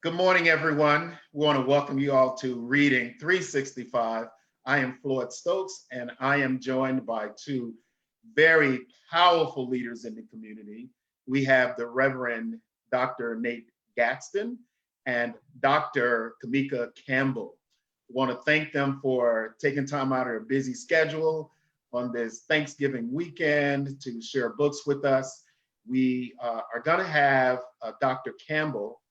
Good morning, everyone. We want to welcome you all to Reading 365. I am Floyd Stokes, and I am joined by two very powerful leaders in the community. We have the Reverend Dr. Nate Gadsden and Dr. Kimeka Campbell. We want to thank them for taking time out of their busy schedule on this Thanksgiving weekend to share books with us. We are going to have Dr. Campbell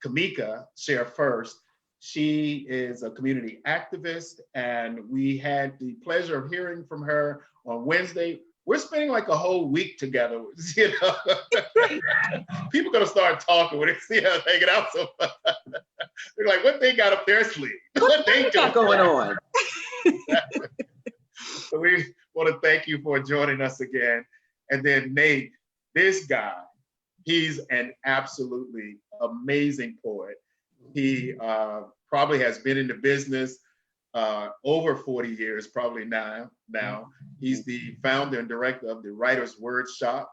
Kimeka share first. She is a community activist, and we had the pleasure of hearing from her on Wednesday. We're spending like a whole week together. You know, people gonna start talking when they see us hanging out so much. They're like, "What they got up their sleeve? What they got going on?" So we want to thank you for joining us again. And then Nate, this guy, he's an absolutely amazing poet. He probably has been in the business over 40 years, probably now. He's the founder and director of the Writers' Workshop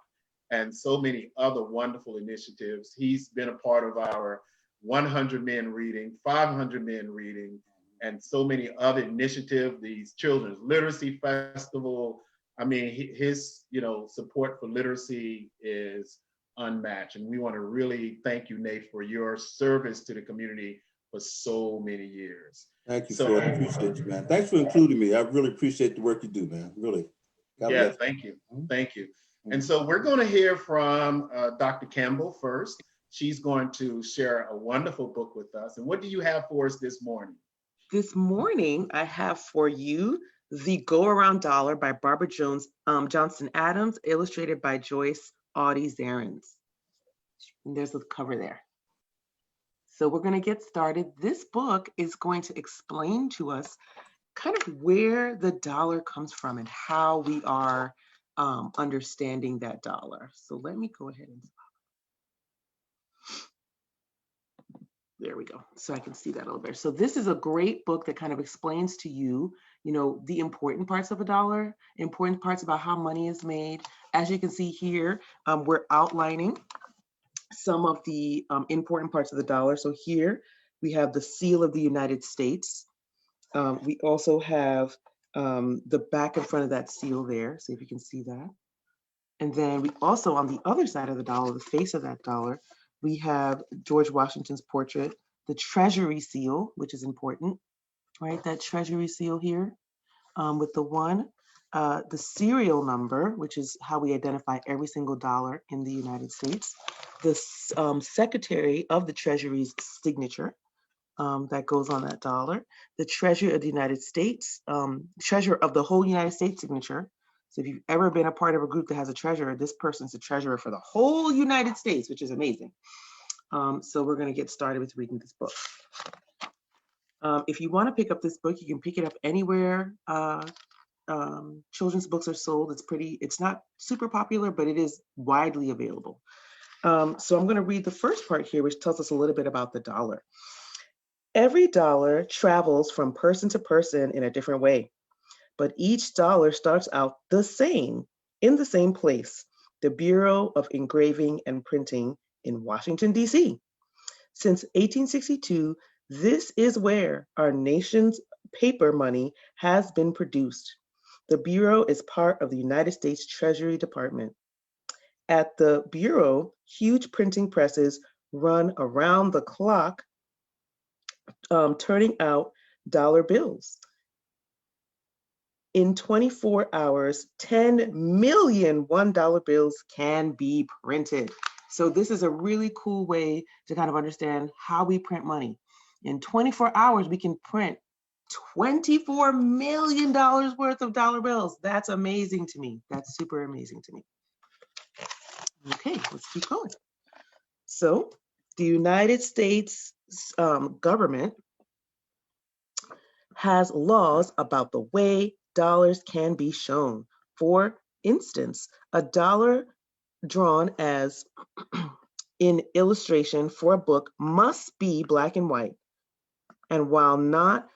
and so many other wonderful initiatives. He's been a part of our 100 Men Reading, 500 Men Reading, and so many other initiatives, these Children's Literacy Festival. I mean, his support for literacy is unmatched. And we want to really thank you, Nate, for your service to the community for so many years. Thank you, Phil. I appreciate you, man. Thanks for including me. I really appreciate the work you do, man. Really. God thank you. Thank you. And so we're going to hear from Dr. Campbell first. She's going to share a wonderful book with us. And what do you have for us this morning? This morning, I have for you The Go Around Dollar by Barbara Johnson Adams, illustrated by Joyce Audie Zarins. And there's the cover there. So we're going to get started. This book is going to explain to us kind of where the dollar comes from and how we are understanding that dollar. So let me go ahead and there we go. So I can see that a little better. So this is a great book that kind of explains to you, the important parts of a dollar, important parts about how money is made. As you can see here, we're outlining some of the important parts of the dollar. So here we have the seal of the United States. We also have the back and front of that seal there. See if you can see that. And then we also, on the other side of the dollar, the face of that dollar, we have George Washington's portrait, the Treasury seal, which is important, right? That Treasury seal here with the one, the serial number, which is how we identify every single dollar in the United States, the Secretary of the Treasury's signature that goes on that dollar, the Treasurer of the United States, Treasurer of the whole United States signature. So if you've ever been a part of a group that has a treasurer, this person's the treasurer for the whole United States, which is amazing. So we're going to get started with reading this book. If you want to pick up this book, you can pick it up anywhere children's books are sold. It's not super popular, but it is widely available. So I'm going to read the first part here, which tells us a little bit about the dollar. Every dollar travels from person to person in a different way. But each dollar starts out the same, in the same place, the Bureau of Engraving and Printing in Washington, D.C. Since 1862, this is where our nation's paper money has been produced. The Bureau is part of the United States Treasury Department. At the Bureau, huge printing presses run around the clock, turning out dollar bills. In 24 hours, 10 million $1 bills can be printed. So this is a really cool way to kind of understand how we print money. In 24 hours, we can print $24 million worth of dollar bills. That's amazing to me. That's super amazing to me. Okay, let's keep going. So the United States government has laws about the way dollars can be shown. For instance, a dollar drawn as in illustration for a book must be black and white, and while not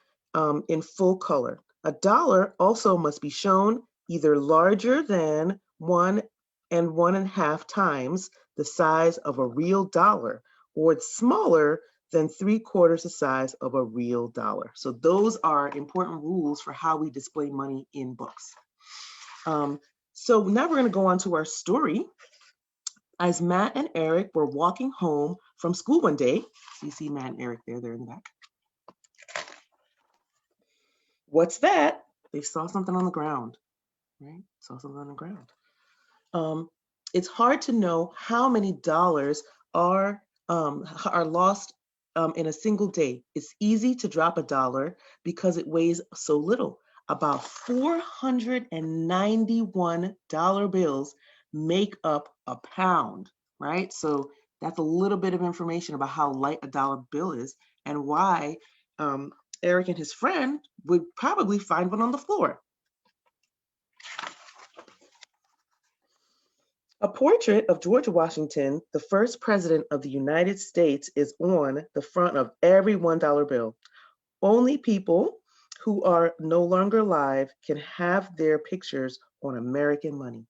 in full color. A dollar also must be shown either larger than 1 1.5 times the size of a real dollar, or it's smaller than 3/4 the size of a real dollar. So those are important rules for how we display money in books. So now we're going to go on to our story. As Matt and Eric were walking home from school one day, so you see Matt and Eric there, they're in the back. What's that? They saw something on the ground, right? Saw something on the ground. It's hard to know how many dollars are lost in a single day. It's easy to drop a dollar because it weighs so little. About 491 dollar bills make up a pound, right? So that's a little bit of information about how light a dollar bill is and why Eric and his friend would probably find one on the floor. A portrait of George Washington, the first president of the United States, is on the front of every $1 bill. Only people who are no longer alive can have their pictures on American money.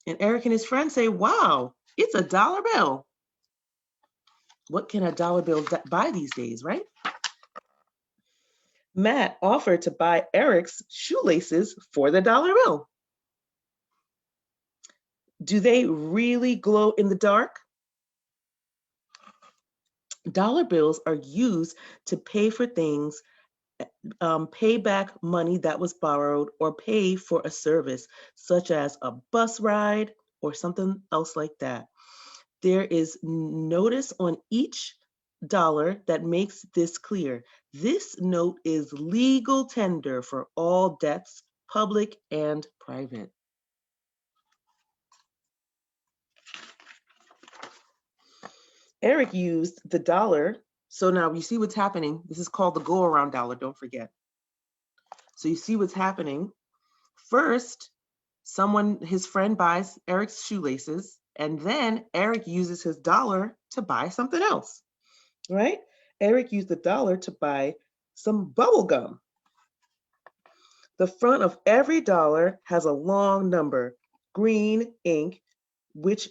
And Eric and his friends say, wow, it's a dollar bill. What can a dollar bill buy these days, right? Matt offered to buy Eric's shoelaces for the dollar bill. Do they really glow in the dark? Dollar bills are used to pay for things, pay back money that was borrowed, or pay for a service, such as a bus ride or something else like that. There is notice on each dollar that makes this clear. This note is legal tender for all debts, public and private. Eric used the dollar. So now you see what's happening. This is called the go around dollar, don't forget. So you see what's happening. First, his friend buys Eric's shoelaces, and then Eric uses his dollar to buy something else, right? Eric used the dollar to buy some bubble gum. The front of every dollar has a long number, green ink, which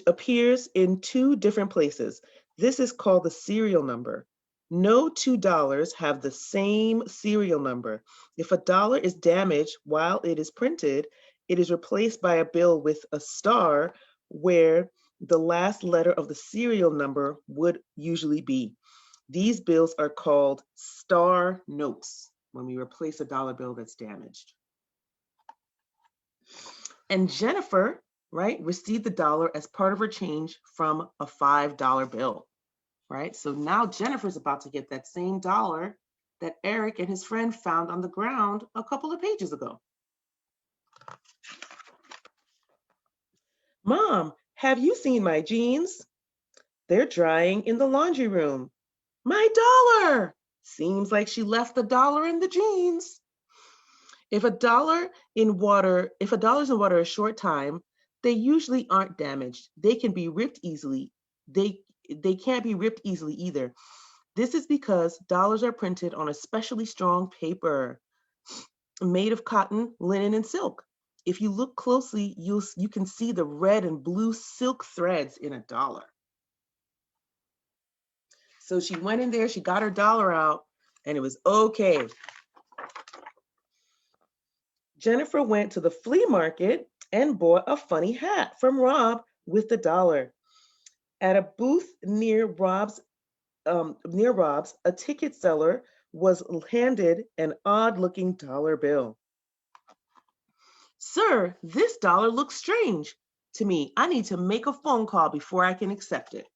appears in 2 different places. This is called the serial number. No $2 have the same serial number. If a dollar is damaged while it is printed, it is replaced by a bill with a star where the last letter of the serial number would usually be. These bills are called star notes when we replace a dollar bill that's damaged. And Jennifer, right, received the dollar as part of her change from a $5 bill, right? So now Jennifer's about to get that same dollar that Eric and his friend found on the ground a couple of pages ago. Mom, have you seen my jeans? They're drying in the laundry room. My dollar! Seems like she left the dollar in the jeans. If a dollar's in water a short time, they usually aren't damaged. They can be ripped easily. They can't be ripped easily either. This is because dollars are printed on especially strong paper made of cotton, linen, and silk. If you look closely, you can see the red and blue silk threads in a dollar. So she went in there, she got her dollar out, and it was okay. Jennifer went to the flea market and bought a funny hat from Rob with the dollar. At a booth near Rob's, a ticket seller was handed an odd-looking dollar bill. Sir, this dollar looks strange to me. I need to make a phone call before I can accept it.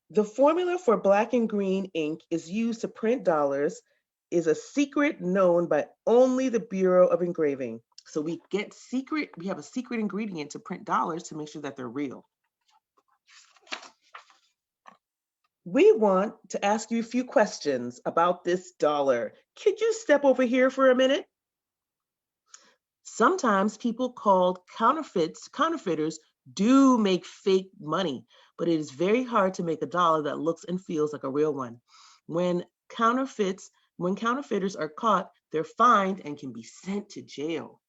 The formula for black and green ink is used to print dollars is a secret known by only the Bureau of Engraving. So we have a secret ingredient to print dollars to make sure that they're real. We want to ask you a few questions about this dollar. Could you step over here for a minute? Sometimes people called counterfeiters do make fake money, but it is very hard to make a dollar that looks and feels like a real one. When counterfeiters are caught, they're fined and can be sent to jail.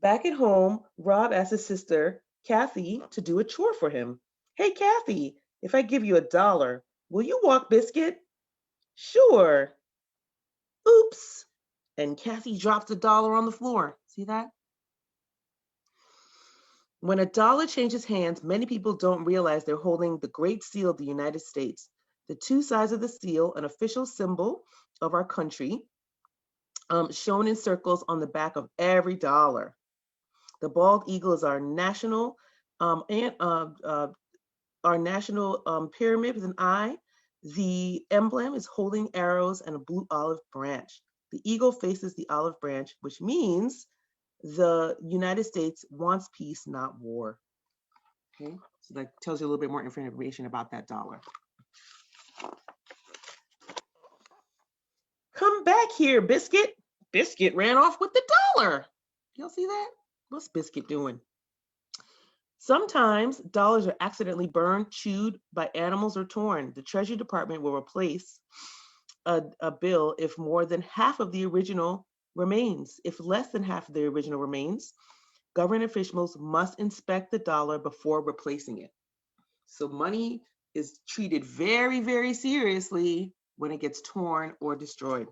Back at home, Rob asked his sister, Kathy, to do a chore for him. Hey, Kathy, if I give you $1, will you walk Biscuit? Sure. Oops. And Kathy dropped $1 on the floor. See that? When $1 changes hands, many people don't realize they're holding the Great Seal of the United States. The two sides of the seal, an official symbol of our country, shown in circles on the back of every dollar. The bald eagle is our national pyramid with an eye. The emblem is holding arrows and a blue olive branch. The eagle faces the olive branch, which means the United States wants peace, not war. Okay, so that tells you a little bit more information about that dollar. Come back here, Biscuit. Biscuit ran off with the $1. Y'all see that? What's Biscuit doing? Sometimes dollars are accidentally burned, chewed by animals, or torn. The Treasury Department will replace a bill if more than half of the original remains. If less than half of the original remains, government officials must inspect the dollar before replacing it. So money is treated very, very seriously when it gets torn or destroyed.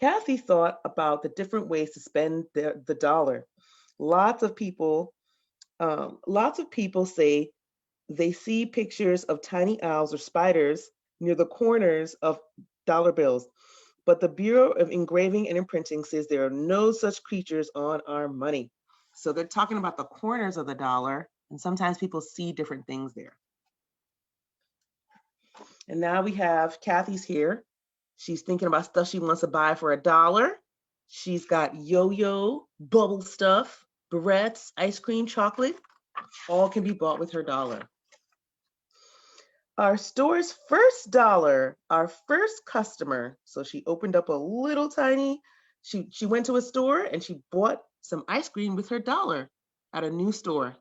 Kathy thought about the different ways to spend the dollar. Lots of people say they see pictures of tiny owls or spiders near the corners of dollar bills, but the Bureau of Engraving and Imprinting says there are no such creatures on our money. So they're talking about the corners of the dollar, and sometimes people see different things there. And now we have Kathy's here. She's thinking about stuff she wants to buy for $1. She's got yo-yo, bubble stuff, barrettes, ice cream, chocolate. All can be bought with her $1. Our store's first $1, our first customer. So she opened up a little tiny, she went to a store and she bought some ice cream with her $1 at a new store.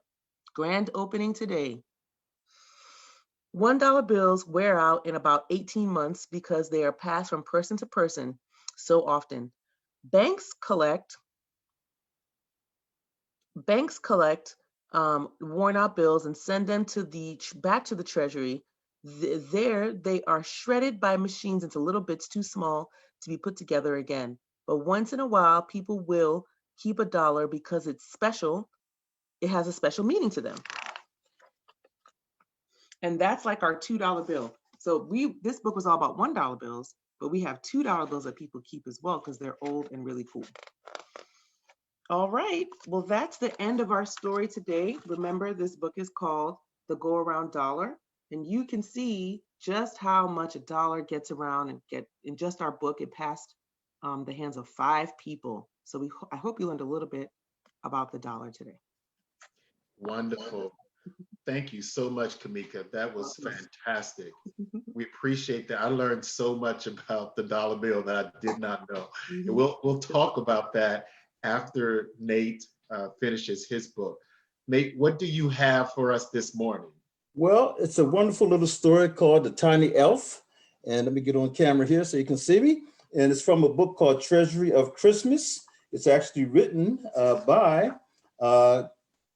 Grand opening today. $1 bills wear out in about 18 months because they are passed from person to person so often. Banks collect worn out bills and send them back to the Treasury. There they are shredded by machines into little bits too small to be put together again. But once in a while, people will keep $1 because it's special. It has a special meaning to them. And that's like our $2 bill. So this book was all about $1 bills, but we have $2 bills that people keep as well because they're old and really cool. All right, well, that's the end of our story today. Remember, this book is called The Go Around Dollar, and you can see just how much $1 gets around and in just our book, it passed the hands of 5 people. So I hope you learned a little bit about the dollar today. Wonderful. Thank you so much, Kimeka. That was fantastic. We appreciate that. I learned so much about the dollar bill that I did not know. And we'll talk about that after Nate finishes his book. Nate, what do you have for us this morning? Well, it's a wonderful little story called The Tiny Elf. And let me get on camera here so you can see me. And it's from a book called Treasury of Christmas. It's actually written by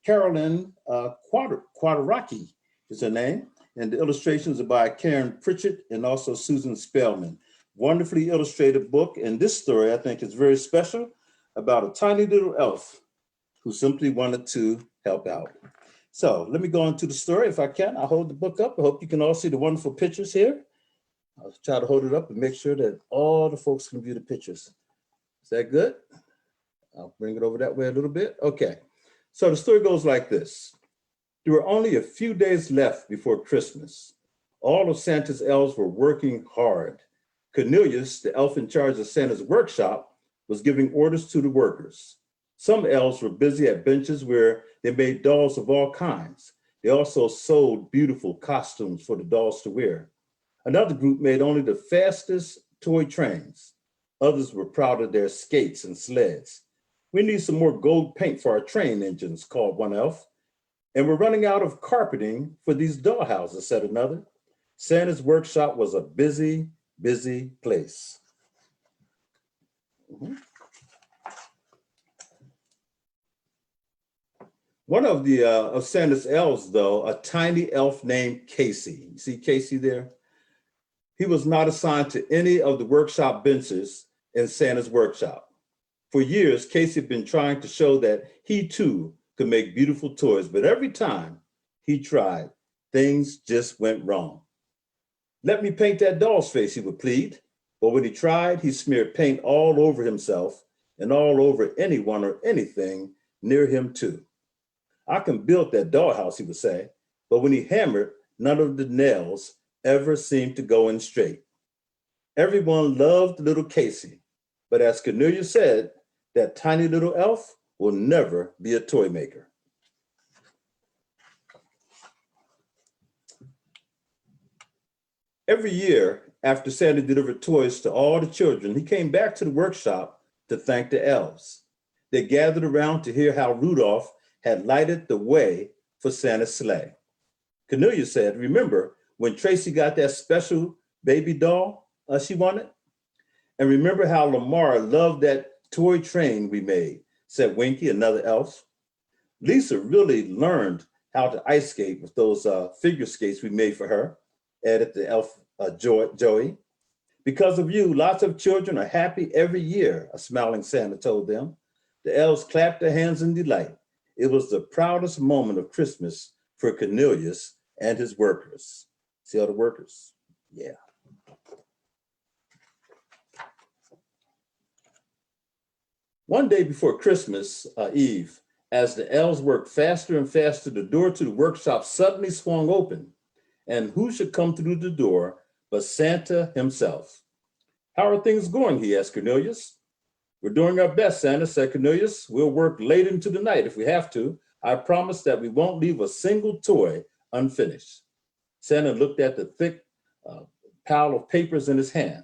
Carolyn Quadaraki is her name. And the illustrations are by Karen Pritchett and also Susan Spellman. Wonderfully illustrated book. And this story, I think, is very special about a tiny little elf who simply wanted to help out. So let me go on to the story if I can. I'll hold the book up. I hope you can all see the wonderful pictures here. I'll try to hold it up and make sure that all the folks can view the pictures. Is that good? I'll bring it over that way a little bit. Okay. So the story goes like this. There were only a few days left before Christmas. All of Santa's elves were working hard. Cornelius, the elf in charge of Santa's workshop, was giving orders to the workers. Some elves were busy at benches where they made dolls of all kinds. They also sewed beautiful costumes for the dolls to wear. Another group made only the fastest toy trains. Others were proud of their skates and sleds. We need some more gold paint for our train engines, called one elf. And we're running out of carpeting for these dollhouses, said another. Santa's workshop was a busy, busy place. One of the of Santa's elves, though, a tiny elf named Casey. You see Casey there? He was not assigned to any of the workshop benches in Santa's workshop. For years, Casey had been trying to show that he too could make beautiful toys, but every time he tried, things just went wrong. Let me paint that doll's face, he would plead. But when he tried, he smeared paint all over himself and all over anyone or anything near him too. I can build that dollhouse, he would say, but when he hammered, none of the nails ever seemed to go in straight. Everyone loved little Casey, but as Cornelius said, that tiny little elf will never be a toy maker. Every year, after Santa delivered toys to all the children, he came back to the workshop to thank the elves. They gathered around to hear how Rudolph had lighted the way for Santa's sleigh. Cornelius said, remember when Tracy got that special baby doll she wanted? And remember how Lamar loved that toy train we made, said Winky, another elf. Lisa really learned how to ice skate with those figure skates we made for her, added the elf Joey. Because of you, lots of children are happy every year, a smiling Santa told them. The elves clapped their hands in delight. It was the proudest moment of Christmas for Cornelius and his workers. See all the workers? Yeah. One day before Christmas Eve, as the elves worked faster and faster, the door to the workshop suddenly swung open. And who should come through the door but Santa himself? How are things going? He asked Cornelius. We're doing our best, Santa, said Cornelius. We'll work late into the night if we have to. I promise that we won't leave a single toy unfinished. Santa looked at the thick pile of papers in his hand.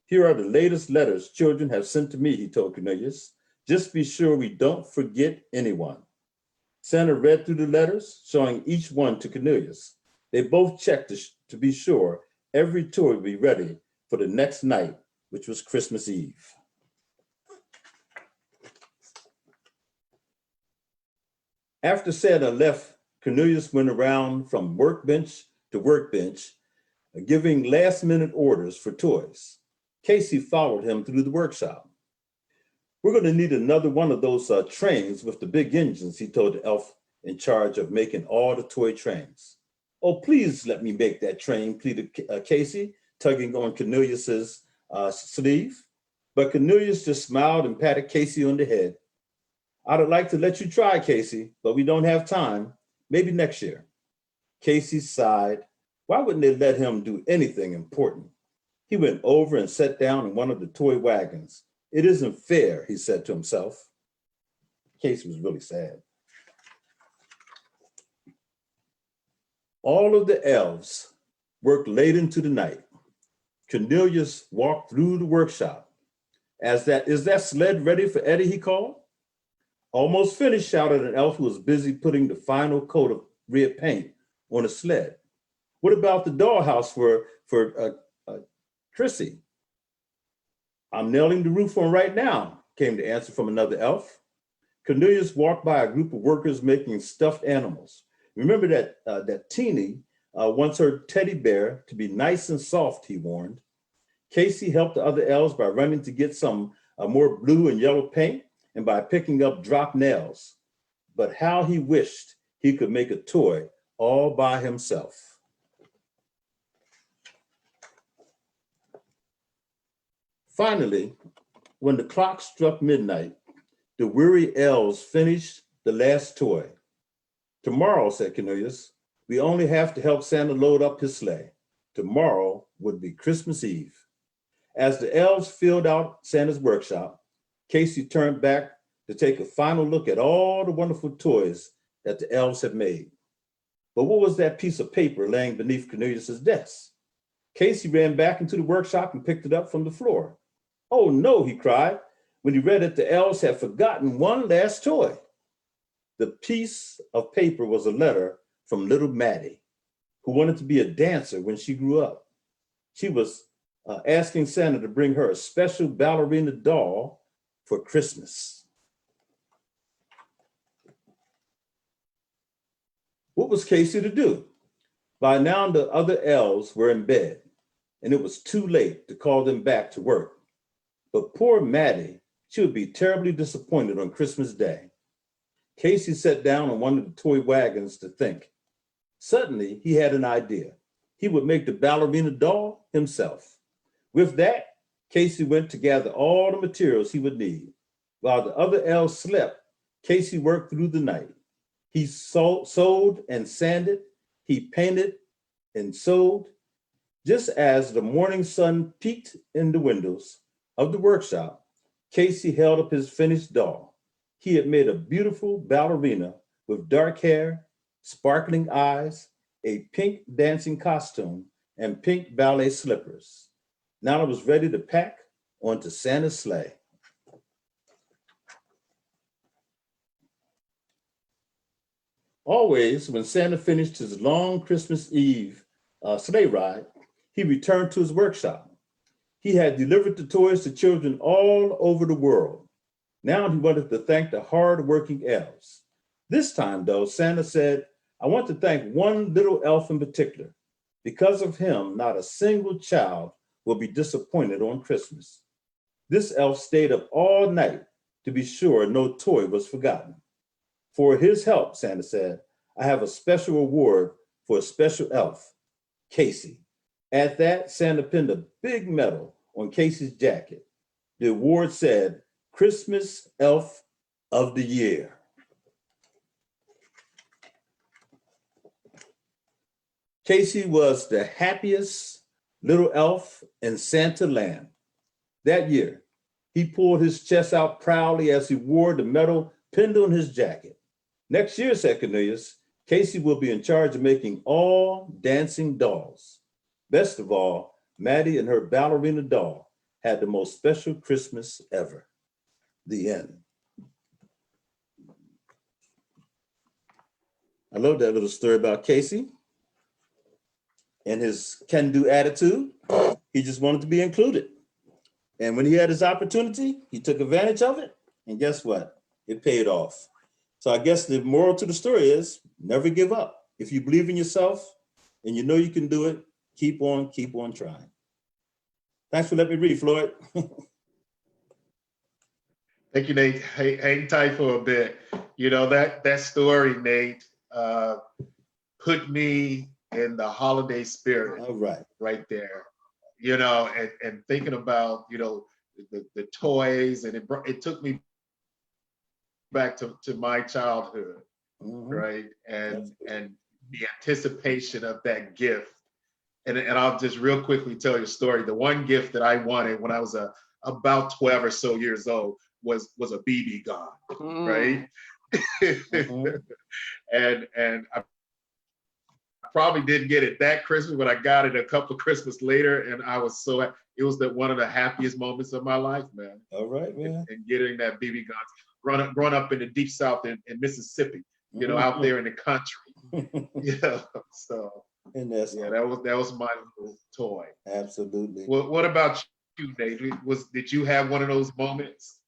Here are the latest letters children have sent to me, he told Cornelius. Just be sure we don't forget anyone. Santa read through the letters, showing each one to Cornelius. They both checked to be sure every toy would be ready for the next night, which was Christmas Eve. After Santa left, Cornelius went around from workbench to workbench, giving last-minute orders for toys. Casey followed him through the workshop. We're going to need another one of those trains with the big engines, he told the elf in charge of making all the toy trains. Oh, please let me make that train, pleaded Casey, tugging on Cornelius's sleeve. But Cornelius just smiled and patted Casey on the head. I'd like to let you try, Casey, but we don't have time. Maybe next year. Casey sighed. Why wouldn't they let him do anything important? He went over and sat down in one of the toy wagons. It isn't fair, he said to himself. Casey was really sad. All of the elves worked late into the night. Cornelius walked through the workshop. Is that sled ready for Eddie, he called? Almost finished, shouted an elf who was busy putting the final coat of red paint on a sled. What about the dollhouse for Chrissy? I'm nailing the roof on right now, came the answer from another elf. Cornelius walked by a group of workers making stuffed animals. Remember that Teeny wants her teddy bear to be nice and soft, he warned. Casey helped the other elves by running to get some more blue and yellow paint and by picking up dropped nails. But how he wished he could make a toy all by himself. Finally, when the clock struck midnight, the weary elves finished the last toy. Tomorrow, said Cornelius, we only have to help Santa load up his sleigh. Tomorrow would be Christmas Eve. As the elves filled out Santa's workshop, Casey turned back to take a final look at all the wonderful toys that the elves had made. But what was that piece of paper laying beneath Cornelius's desk? Casey ran back into the workshop and picked it up from the floor. Oh no, he cried, when he read that the elves had forgotten one last toy. The piece of paper was a letter from little Maddie, who wanted to be a dancer when she grew up. She was asking Santa to bring her a special ballerina doll for Christmas. What was Casey to do? By now, the other elves were in bed, and it was too late to call them back to work. But poor Maddie, she would be terribly disappointed on Christmas Day. Casey sat down on one of the toy wagons to think. Suddenly, he had an idea. He would make the ballerina doll himself. With that, Casey went to gather all the materials he would need. While the other elves slept, Casey worked through the night. He sewed and sanded, he painted and sewed. Just as the morning sun peeked in the windows of the workshop, Casey held up his finished doll. He had made a beautiful ballerina with dark hair, sparkling eyes, a pink dancing costume, and pink ballet slippers. Now it was ready to pack onto Santa's sleigh. Always, when Santa finished his long Christmas Eve sleigh ride, he returned to his workshop. He had delivered the toys to children all over the world. Now he wanted to thank the hard-working elves. This time, though, Santa said, "I want to thank one little elf in particular. Because of him, not a single child will be disappointed on Christmas." This elf stayed up all night to be sure no toy was forgotten. For his help, Santa said, "I have a special award for a special elf, Casey." At that, Santa pinned a big medal on Casey's jacket. The award said, "Christmas Elf of the Year." Casey was the happiest little elf in Santa land. That year, he pulled his chest out proudly as he wore the medal pinned on his jacket. Next year, said Cornelius, Casey will be in charge of making all dancing dolls. Best of all, Maddie and her ballerina doll had the most special Christmas ever. The end. I love that little story about Casey and his can-do attitude. He just wanted to be included. And when he had his opportunity, he took advantage of it. And guess what? It paid off. So I guess the moral to the story is never give up. If you believe in yourself and you know you can do it, keep on trying. Thanks for letting me read, Floyd. Thank you, Nate. Hang tight for a bit. You know, that story, Nate, put me in the holiday spirit. All right. Right there. You know, and thinking about, you know, the toys, and it took me back to my childhood, right? And the anticipation of that gift. And I'll just real quickly tell you a story. The one gift that I wanted when I was about 12 or so years old was a BB gun, right? And I probably didn't get it that Christmas, but I got it a couple of Christmas later, and I was it was one of the happiest moments of my life, man. All right, man. And getting that BB gun, growing up in the deep South in Mississippi, you know, out there in the country. Yeah, so. And that's that was my little toy. Absolutely. What about you, Nate? Did you have one of those moments?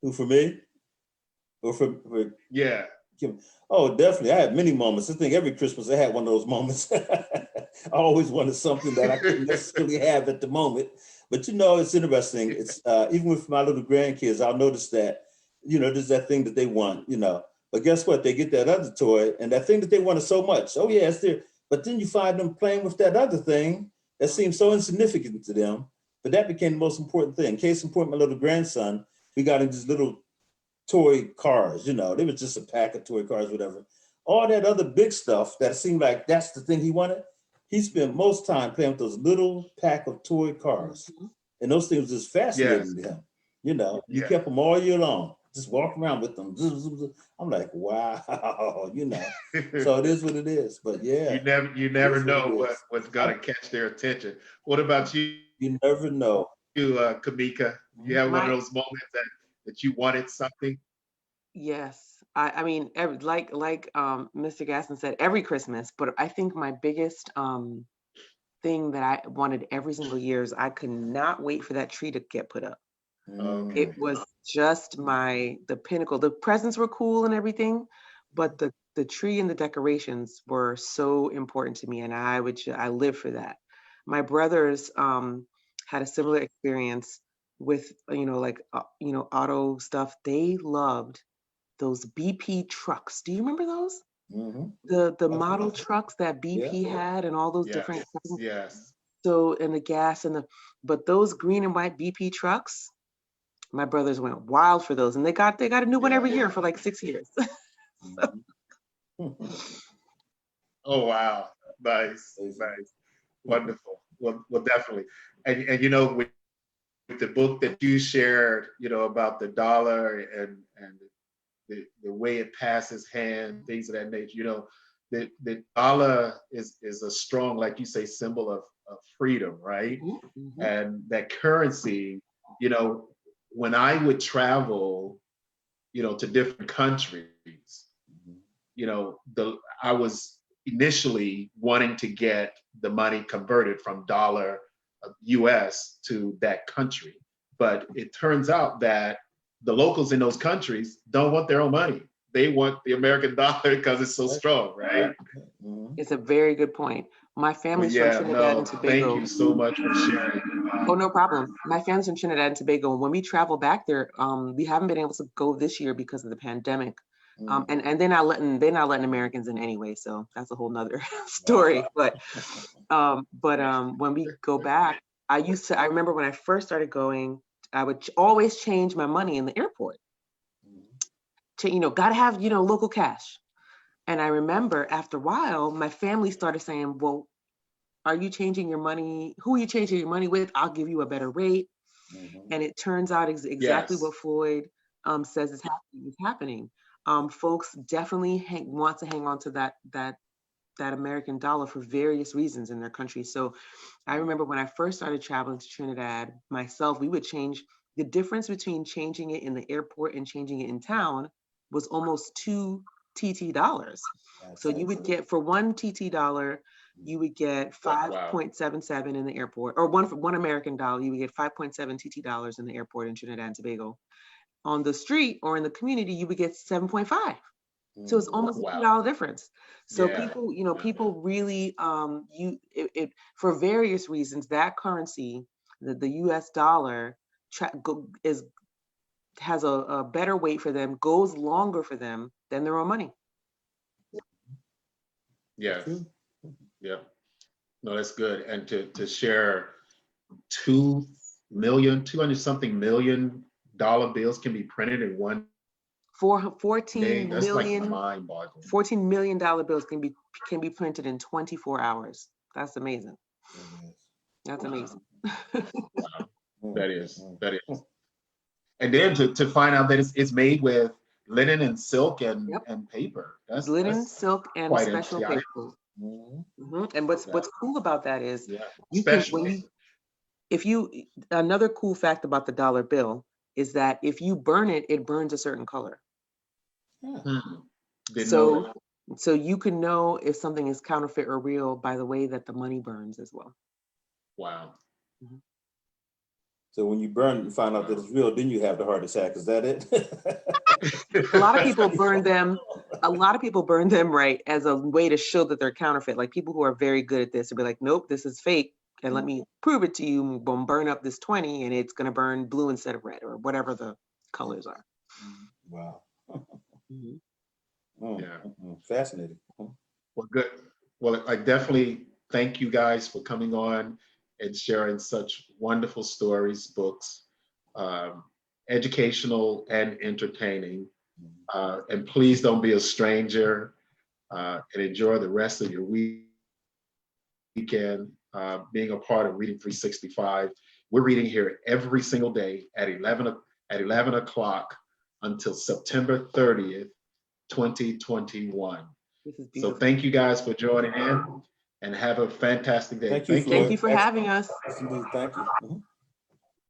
Who, for me? Or for yeah. Kim? Oh, definitely. I had many moments. I think every Christmas I had one of those moments. I always wanted something that I couldn't necessarily have at the moment. But you know, it's interesting. It's even with my little grandkids, I'll notice that, you know, there's that thing that they want, you know. But guess what? They get that other toy, and that thing that they wanted so much. Oh yeah, it's there. But then you find them playing with that other thing that seems so insignificant to them, but that became the most important thing. Case in point, my little grandson, we got him these little toy cars, you know, they was just a pack of toy cars, whatever. All that other big stuff that seemed like that's the thing he wanted, he spent most time playing with those little pack of toy cars. And those things was just fascinating to him. You know, he kept them all year long, just walk around with them. I'm like, wow, you know. So it is what it is. But yeah. You never know what's gonna catch their attention. What about you? You never know. You, Kimeka, you have one of those moments that you wanted something? Yes. I mean, like Mr. Gadsden said, every Christmas, but I think my biggest thing that I wanted every single year is I could not wait for that tree to get put up. It was just the pinnacle. The presents were cool and everything, but the tree and the decorations were so important to me, and I live for that. My brothers had a similar experience with like auto stuff. They loved those BP trucks. Do you remember those? Mhm. The model trucks that BP had and all those Yes, different. yes. So, and the gas but those green and white BP trucks, my brothers went wild for those, and they got a new one every year for like 6 years. Mhm. Oh, wow. Nice, nice. Wonderful. Well, definitely. And with the book that you shared, about the dollar and the way it passes hand, things of that nature, the dollar is a strong, like you say, symbol of freedom, right? Mhm. And that currency, you know, when I would travel, to different countries, I was initially wanting to get the money converted from dollar US to that country. But it turns out that the locals in those countries don't want their own money. They want the American dollar because it's so strong, right? Mhm. It's a very good point. My But family's from yeah, Trinidad and no, thank Tobago. you so much for sharing. Oh, no problem. My family's from Trinidad and Tobago. When we travel back there, we haven't been able to go this year because of the pandemic. And they're not letting Americans in anyway, so that's a whole nother story. But when we go back, I remember when I first started going, I would always change my money in the airport. Gotta have, local cash. And I remember after a while, my family started saying, well, are you changing your money? Who are you changing your money with? I'll give you a better rate. Mhm. And it turns out exactly Yes, what Floyd says is happening. Folks definitely want to hang on to that American dollar for various reasons in their country. So I remember when I first started traveling to Trinidad myself, we would change. The difference between changing it in the airport and changing it in town was almost $2 TT dollars. So you would get, for one TT dollar, you would get wow. 5.77 in the airport, or one American dollar, you would get 5.7 TT dollars in the airport in Trinidad and Tobago. On the street or in the community, you would get 7.5. So it's almost a Wow. $2 difference. So Yeah. people really, for various reasons, that currency, the US dollar, has a better weight for them, goes longer for them than their own money. Yes. Yeah. No, that's good. And to share 200 something million dollar bills can be printed in one For day. 14 That's like million, mind boggling. $14 million bills can be printed in 24 hours. That's amazing. That's amazing. Wow. That is. And then to find out that it's made with linen and silk and Yep. paper. Linen, That's silk, and quite special interesting. paper. And what's cool about that is Yeah. you can, another cool fact about the dollar bill is that if you burn it, it burns a certain color. Didn't know that. So you can know if something is counterfeit or real by the way that the money burns as well. Wow. So when you burn and find out that it's real, then you have the heart attack. Is that it? A lot of people burn them. A lot of people burn them, right, as a way to show that they're counterfeit. Like people who are very good at this will be like, nope, this is fake. And let me prove it to you. Boom, burn up this 20 and it's going to burn blue instead of red or whatever the colors are. Wow. Yeah. Fascinating. Well, good. Well, I definitely thank you guys for coming on and sharing such wonderful stories, books, educational and entertaining. And please don't be a stranger and enjoy the rest of your weekend being a part of Reading 365. We're reading here every single day at 11 o'clock until September 30th, 2021. This is So beautiful. thank you guys for joining in and have a fantastic day. Thank you, Thank you for having us. Yes, indeed. Thank you.